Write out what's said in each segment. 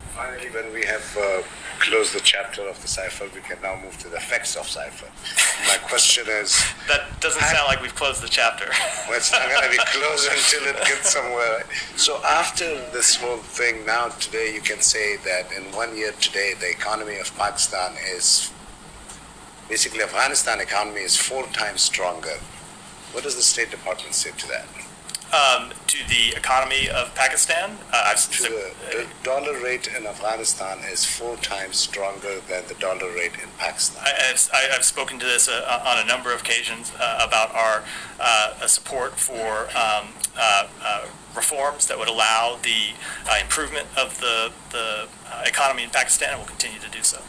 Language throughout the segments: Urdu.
Finally, when we have closed the chapter of the cipher, we can now move to the effects of cipher. My question is... That doesn't sound like we've closed the chapter. Well, it's not going to be closed until it gets somewhere. So after this whole thing, now today you can say that in 1 year today, the economy of Pakistan is... Basically, Afghanistan economy is 4 times stronger. What does the State Department say to that? To the economy of Pakistan? The dollar rate in Afghanistan is 4 times stronger than the dollar rate in Pakistan. I've spoken to this on a number of occasions about our support for reforms that would allow the improvement of the economy in Pakistan, and will continue to do so.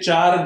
4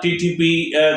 TTP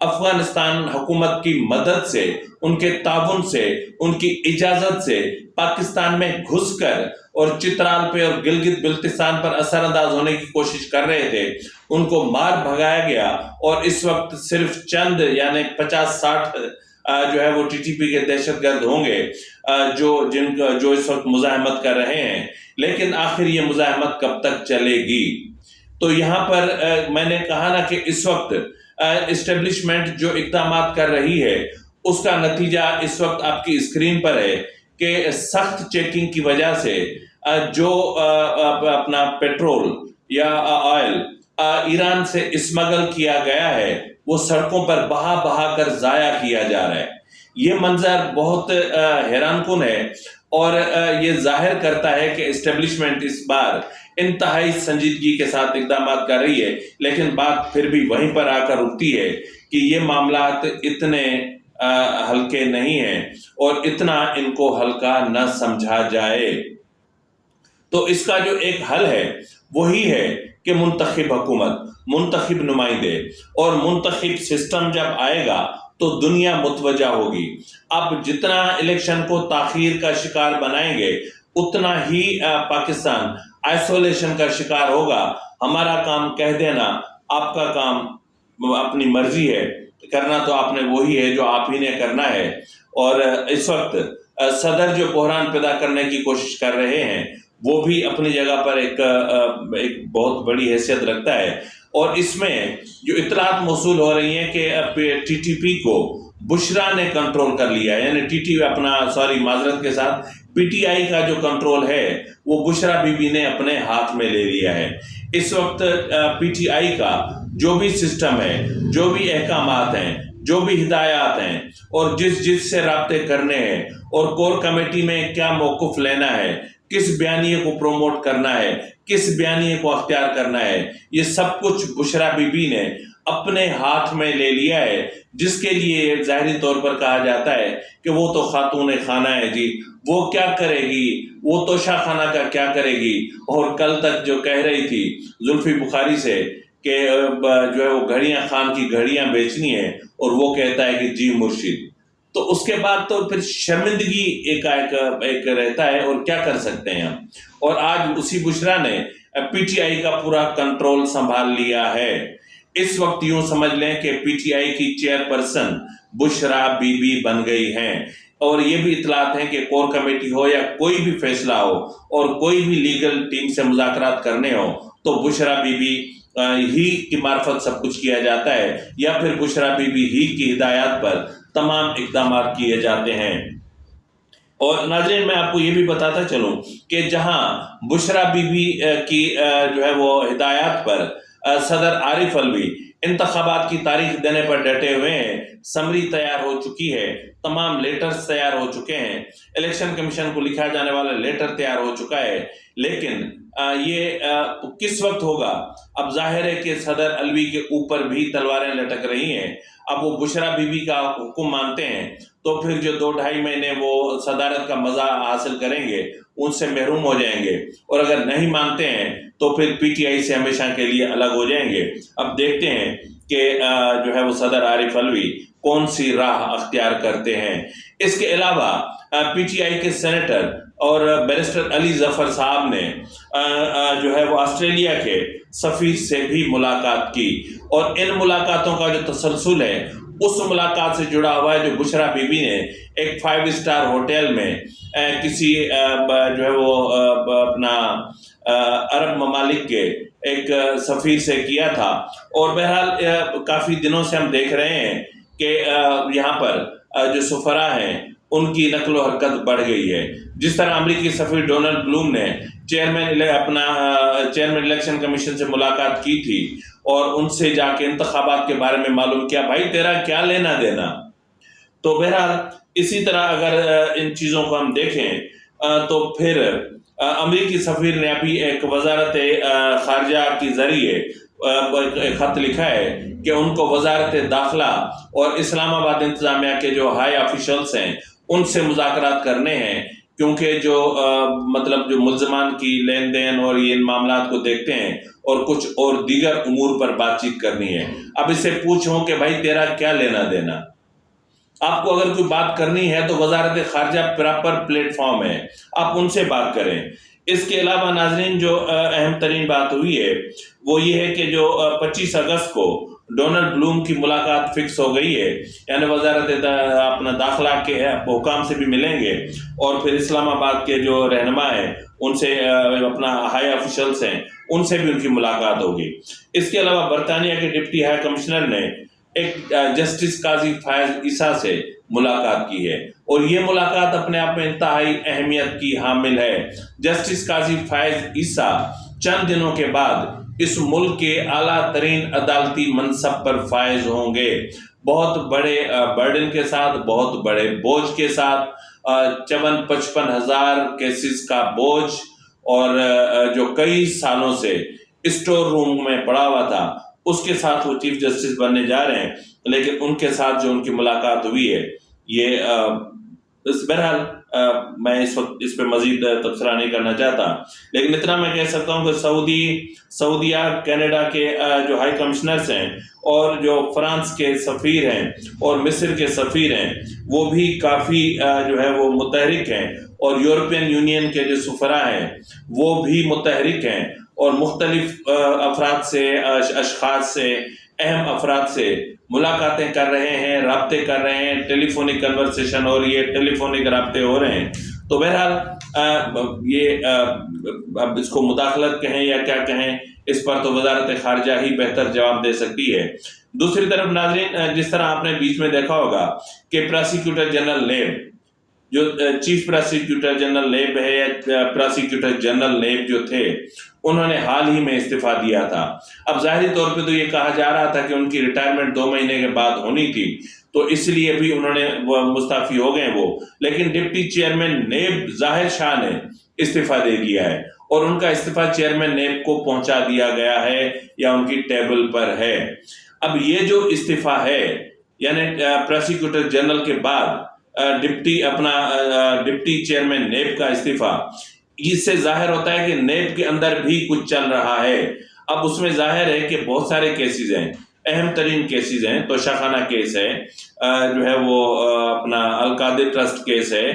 Afghanistan حکومت کی مدد سے، ان کے تعاون سے، ان کی اجازت سے پاکستان میں گھس کر اور چترال پہ اور گلگت بلتستان پر اثر انداز ہونے کی کوشش کر رہے تھے، ان کو مار بھگایا گیا، اور اس وقت صرف چند یعنی 50-60 جو ہے وہ ٹی ٹی پی کے دہشت گرد ہوں گے جو اس وقت مزاحمت کر رہے ہیں. لیکن آخر یہ مزاحمت کب تک چلے گی؟ تو یہاں پر میں نے کہا نا کہ اس وقت اسٹیبلشمنٹ جو اقدامات کر رہی ہے اس کا نتیجہ اس وقت آپ کی اسکرین پر ہے کہ سخت چیکنگ کی وجہ سے جو اپنا پیٹرول یا آئل ایران سے اسمگل کیا گیا ہے وہ سڑکوں پر بہا بہا کر ضائع کیا جا رہا ہے. یہ منظر بہت حیران کن ہے اور یہ ظاہر کرتا ہے کہ اسٹیبلشمنٹ اس بار انتہائی سنجیدگی کے ساتھ اقدامات کر رہی ہے، لیکن بات پھر بھی وہیں پر آ کر رکتی ہے کہ یہ معاملات اتنے ہلکے نہیں ہیں اور اتنا ان کو ہلکا نہ سمجھا جائے. تو اس کا جو ایک حل ہے وہی ہے کہ منتخب حکومت، منتخب نمائندے اور منتخب سسٹم جب آئے گا تو دنیا متوجہ ہوگی. اب جتنا الیکشن کو تاخیر کا شکار بنائیں گے اتنا ہی پاکستان آئسولیشن کا شکار ہوگا. ہمارا کام کہہ دینا، آپ کا کام اپنی مرضی ہے، کرنا تو آپ نے وہی ہے جو آپ ہی نے کرنا ہے. اور اس وقت صدر جو بحران پیدا کرنے کی کوشش کر رہے ہیں وہ بھی اپنی جگہ پر ایک بہت بڑی حیثیت رکھتا ہے. اور اس میں جو اطلاعات موصول ہو رہی ہیں کہ ٹی ٹی پی کو بشرا نے کنٹرول کر لیا ہے، یعنی معذرت کے ساتھ پی ٹی آئی کا جو کنٹرول ہے وہ بشرا بی بی نے اپنے ہاتھ میں لے لیا ہے. اس وقت پی ٹی آئی کا جو بھی سسٹم ہے، جو بھی احکامات ہیں، جو بھی ہدایات ہیں اور جس سے رابطے کرنے ہیں اور کور کمیٹی میں کیا موقف لینا ہے، کس بیانیے کو پروموٹ کرنا ہے، کس بیانیے کو اختیار کرنا ہے، یہ سب کچھ بشرا بی بی نے اپنے ہاتھ میں لے لیا ہے. جس کے لیے ظاہری طور پر کہا جاتا ہے کہ وہ تو خاتون خانہ ہے جی، وہ کیا کرے گی، وہ تو شاہ خانہ کا کیا کرے گی. اور کل تک جو کہہ رہی تھی زلفی بخاری سے کہ جو ہے وہ گھڑیاں خان کی گھڑیاں بیچنی ہے اور وہ کہتا ہے کہ جی مرشد. تو اس کے بعد تو پھر شرمندگی ایک رہتا ہے اور کیا کر سکتے ہیں ہم. اور آج اسی بشرا نے پی ٹی آئی کا پورا کنٹرول سنبھال لیا ہے. اس وقت یوں سمجھ لیں کہ پی ٹی آئی کی چیئرپرسن بشرا بی بی بن گئی ہیں. اور یہ بھی اطلاعات ہیں کہ کور کمیٹی ہو یا کوئی بھی فیصلہ ہو اور کوئی بھی لیگل ٹیم سے مذاکرات کرنے ہو تو بشرا بی بی ہی کی معرفت سب کچھ کیا جاتا ہے، یا پھر بشرا بی بی ہی کی ہدایات پر تمام اقدامات کیے جاتے ہیں. اور ناظرین میں آپ کو یہ بھی بتاتا چلوں کہ جہاں بشرا بی بی کی جو ہے وہ ہدایات پر صدر عارف الوی انتخابات کی تاریخ دینے پر ڈٹے ہوئے ہیں، سمری تیار ہو چکی ہے، تمام لیٹرز تیار ہو چکے ہیں، الیکشن کمیشن کو لکھا جانے والا لیٹر تیار ہو چکا ہے. لیکن یہ کس وقت ہوگا؟ اب ظاہر ہے کہ صدر الوی کے اوپر بھی تلواریں لٹک رہی ہیں. اب وہ بشرا بی بی کا حکم مانتے ہیں تو پھر جو 2-2.5 مہینے وہ صدارت کا مزہ حاصل کریں گے ان سے محروم ہو جائیں گے، اور اگر نہیں مانتے ہیں تو پھر پی ٹی آئی سے ہمیشہ کے لیے الگ ہو جائیں گے. اب دیکھتے ہیں کہ جو ہے وہ صدر عارف الوی کون سی راہ اختیار کرتے ہیں. اس کے علاوہ پی ٹی آئی کے سینیٹر اور بیرسٹر علی ظفر صاحب نے جو ہے وہ آسٹریلیا کے سفیر سے بھی ملاقات کی، اور ان ملاقاتوں کا جو تسلسل ہے اس ملاقات سے جڑا ہوا ہے جو بشرا بی بی نے ایک 5 اسٹار ہوٹل میں کسی جو ہے وہ اپنا عرب ممالک کے ایک سفیر سے کیا تھا. اور بہرحال کافی دنوں سے ہم دیکھ رہے ہیں کہ یہاں پر جو سفراء ہیں ان کی نقل و حرکت بڑھ گئی ہے. جس طرح امریکی سفیر ڈونلڈ بلوم نے چیئرمین الیکشن کمیشن سے ملاقات کی تھی اور ان سے جا کے انتخابات کے بارے میں معلوم کیا، بھائی تیرا کیا لینا دینا. تو بہرحال اسی طرح اگر ان چیزوں کو ہم دیکھیں تو پھر امریکی سفیر نے ابھی ایک وزارت خارجہ کی ذریعے خط لکھا ہے کہ ان کو وزارت داخلہ اور اسلام آباد انتظامیہ کے جو ہائی آفیشلز ہیں ان سے مذاکرات کرنے ہیں کیونکہ جو مطلب جو ملزمان کی لین دین اور یہ ان معاملات کو دیکھتے ہیں اور کچھ اور دیگر امور پر بات چیت کرنی ہے. اب اس سے پوچھوں کہ بھائی تیرا کیا لینا دینا؟ آپ کو اگر کوئی بات کرنی ہے تو وزارت خارجہ پراپر پلیٹ فارم ہے، آپ ان سے بات کریں. اس کے علاوہ ناظرین جو اہم ترین بات ہوئی ہے وہ یہ ہے کہ جو 25 اگست کو ڈونلڈ بلوم کی ملاقات فکس ہو گئی ہے، یعنی وزارت اپنا داخلہ کے حکام سے بھی ملیں گے اور پھر اسلام آباد کے جو رہنما ہیں ان سے اپنا ہائی آفیشلز ہیں ان سے بھی ان کی ملاقات ہوگی. اس کے علاوہ برطانیہ کے ڈپٹی ہائی کمشنر نے ایک جسٹس قاضی فائز عیسیٰ سے ملاقات کی ہے اور یہ ملاقات اپنے آپ میں انتہائی اہمیت کی حامل ہے. جسٹس قاضی فائز عیسیٰ چند دنوں کے بعد اس ملک کے اعلیٰ ترین عدالتی منصب پر فائز ہوں گے، بہت بڑے برڈن کے ساتھ، بہت بڑے بوجھ کے ساتھ. 54-55 ہزار کیسز کا بوجھ اور جو کئی سالوں سے اسٹور روم میں پڑا ہوا تھا اس کے ساتھ وہ چیف جسٹس بننے جا رہے ہیں. لیکن ان کے ساتھ جو ان کی ملاقات ہوئی ہے یہ بہرحال میں اس وقت اس پہ مزید تبصرہ نہیں کرنا چاہتا، لیکن اتنا میں کہہ سکتا ہوں کہ سعودیہ کینیڈا کے جو ہائی کمشنرز ہیں اور جو فرانس کے سفیر ہیں اور مصر کے سفیر ہیں وہ بھی کافی جو ہے وہ متحرک ہیں، اور یورپین یونین کے جو سفراء ہیں وہ بھی متحرک ہیں اور مختلف افراد سے، اشخاص سے، اہم افراد سے ملاقاتیں کر رہے ہیں، رابطے کر رہے ہیں، ٹیلی فونک کنورسیشن ہو رہی ہے، ٹیلی فونک رابطے ہو رہے ہیں. تو بہرحال یہ اب اس کو مداخلت کہیں یا کیا کہیں اس پر تو وزارت خارجہ ہی بہتر جواب دے سکتی ہے. دوسری طرف ناظرین جس طرح آپ نے بیچ میں دیکھا ہوگا کہ پراسیکیوٹر جنرل نیب جو چیف پراسیکیوٹر جنرل نیب ہے یا پراسیکیوٹر جنرل نیب جو تھے انہوں نے حال ہی میں استعفیٰ دیا تھا. اب ظاہری طور پہ تو یہ کہا جا رہا تھا کہ ان کی ریٹائرمنٹ 2 مہینے کے بعد ہونی تھی تو اس لیے بھی انہوں نے مستعفی ہو گئے وہ، لیکن ڈپٹی چیئرمین نیب ظاہر شاہ نے استعفیٰ دے دیا ہے اور ان کا استعفیٰ چیئرمین نیب کو پہنچا دیا گیا ہے یا ان کی ٹیبل پر ہے. اب یہ جو استعفیٰ ہے یعنی پراسیکیوٹر جنرل کے بعد ڈپٹی چیئرمین نیب کا استعفیٰ، اس سے ظاہر ہوتا ہے کہ نیب کے اندر بھی کچھ چل رہا ہے. اب اس میں ظاہر ہے کہ بہت سارے کیسز ہیں، اہم ترین کیسز ہیں، توشہ خانہ کیس ہے، جو ہے وہ اپنا القادر ٹرسٹ کیس ہے،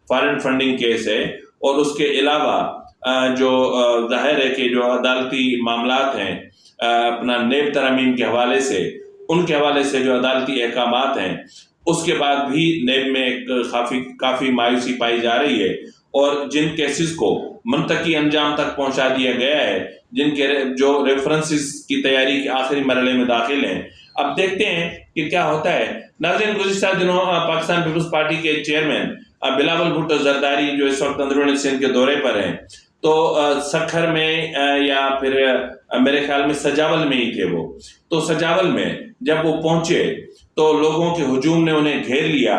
فارن فنڈنگ کیس ہے، اور اس کے علاوہ جو ظاہر ہے کہ جو عدالتی معاملات ہیں اپنا نیب ترامیم کے حوالے سے، ان کے حوالے سے جو عدالتی احکامات ہیں اس کے بعد بھی نیب میں کافی مایوسی پائی جا رہی ہے. اور جن کیسز کو منطقی انجام تک پہنچا دیا گیا ہے، جن کے جو ریفرنسز کی تیاری کے آخری مرحلے میں داخل ہیں، اب دیکھتے ہیں کہ کیا ہوتا ہے. ناظرین گزشتہ دنوں پاکستان پیپلز پارٹی کے چیئرمین بلاول بھٹو زرداری جو اس وقت اندرون سندھ کے دورے پر ہیں، تو سکھر میں یا پھر میرے خیال میں سجاول میں ہی تھے وہ، تو سجاول میں جب وہ پہنچے تو لوگوں کے ہجوم نے انہیں گھیر لیا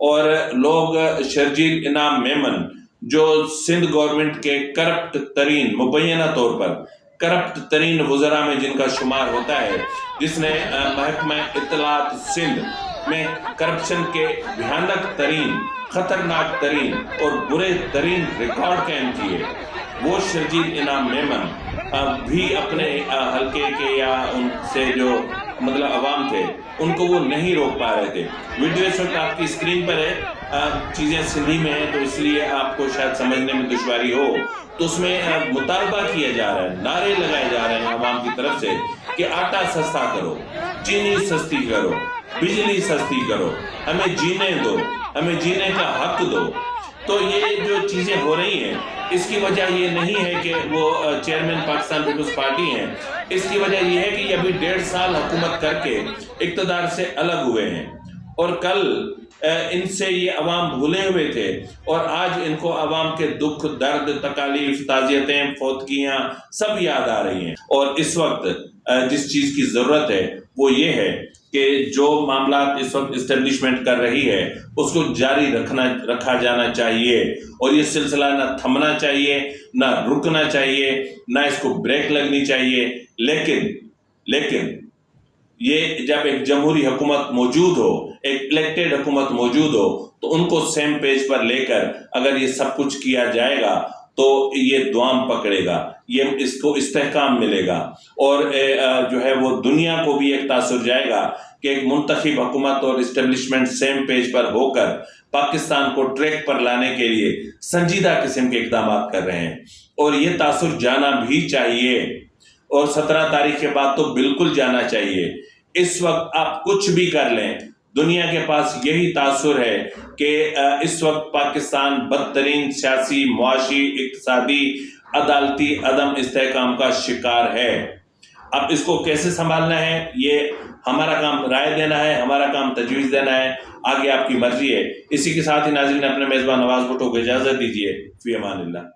اور لوگ شرجیل انعام میمن جو سندھ گورنمنٹ کے کرپٹ ترین، مبینہ طور پر کرپٹ ترین وزراء میں جن کا شمار ہوتا ہے، جس نے محکمہ اطلاعات سندھ میں کرپشن کے بھیانک ترین، خطرناک ترین اور برے ترین ریکارڈ قائم کیے، وہ شرجیل انعام میمن بھی اپنے حلقے کے یا ان سے جو مطلب عوام تھے ان کو وہ نہیں روک پا رہے تھے. ویڈیو اس وقت آپ کی اسکرین پر ہے، چیزیں سندھی میں ہیں تو اس لیے آپ کو شاید سمجھنے میں دشواری ہو. تو اس میں مطالبہ کیا جا رہا ہے، نعرے لگائے جا رہے ہیں عوام کی طرف سے کہ آٹا سستا کرو، چینی سستی کرو، بجلی سستی کرو، ہمیں جینے دو، ہمیں جینے کا حق دو. تو یہ جو چیزیں ہو رہی ہیں اس کی وجہ یہ نہیں ہے کہ وہ چیئرمین پاکستان پیپلز پارٹی ہیں، اس کی وجہ یہ ہے کہ یہ ابھی 1.5 سال حکومت کر کے اقتدار سے الگ ہوئے ہیں اور کل ان سے یہ عوام بھولے ہوئے تھے اور آج ان کو عوام کے دکھ، درد، تکالیف، تعزیتیں، فوتگیاں سب یاد آ رہی ہیں. اور اس وقت جس چیز کی ضرورت ہے وہ یہ ہے کہ جو معاملات اس وقت اسٹیبلشمنٹ کر رہی ہے اس کو جاری رکھا جانا چاہیے اور یہ سلسلہ نہ تھمنا چاہیے، نہ رکنا چاہیے، نہ اس کو بریک لگنی چاہیے. لیکن یہ جب ایک جمہوری حکومت موجود ہو، ایک الیکٹڈ حکومت موجود ہو، تو ان کو سیم پیج پر لے کر اگر یہ سب کچھ کیا جائے گا تو یہ دوام پکڑے گا، یہ اس کو استحکام ملے گا، اور جو ہے وہ دنیا کو بھی ایک تاثر جائے گا کہ ایک منتخب حکومت اور اسٹیبلشمنٹ سیم پیج پر ہو کر پاکستان کو ٹریک پر لانے کے لیے سنجیدہ قسم کے اقدامات کر رہے ہیں، اور یہ تاثر جانا بھی چاہیے، اور 17 تاریخ کے بعد تو بالکل جانا چاہیے۔ اس وقت آپ کچھ بھی کر لیں، دنیا کے پاس یہی تاثر ہے کہ اس وقت پاکستان بدترین سیاسی، معاشی، اقتصادی، عدالتی عدم استحکام کا شکار ہے۔ اب اس کو کیسے سنبھالنا ہے، یہ ہمارا کام رائے دینا ہے، ہمارا کام تجویز دینا ہے، آگے آپ کی مرضی ہے۔ اسی کے ساتھ ہی ناظرین اپنے میزبان نواز بھٹو کو اجازت دیجیے، فی امان اللہ۔